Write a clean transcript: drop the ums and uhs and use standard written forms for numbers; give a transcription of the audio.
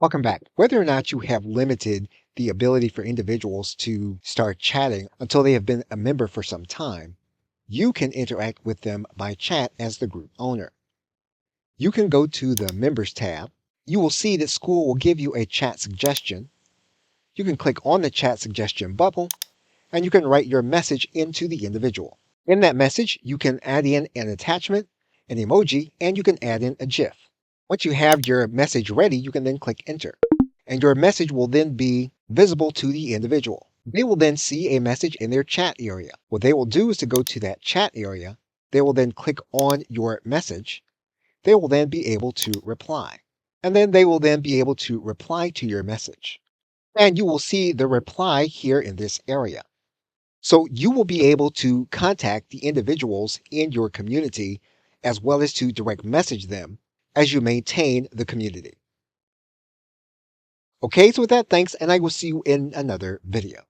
Welcome back. Whether or not you have limited the ability for individuals to start chatting until they have been a member for some time, you can interact with them by chat as the group owner. You can go to the Members tab. You will see that Skool will give you a chat suggestion. You can click on the chat suggestion bubble, and you can write your message into the individual. In that message, you can add in an attachment, an emoji, and you can add in a GIF. Once you have your message ready, you can then click enter, and your message will then be visible to the individual. They will then see a message in their chat area. What they will do is to go to that chat area. They will then click on your message. They will then be able to reply. And then they will then be able to reply to your message. And you will see the reply here in this area. So you will be able to contact the individuals in your community as well as to direct message them as you maintain the community. Okay, so with that, thanks, and I will see you in another video.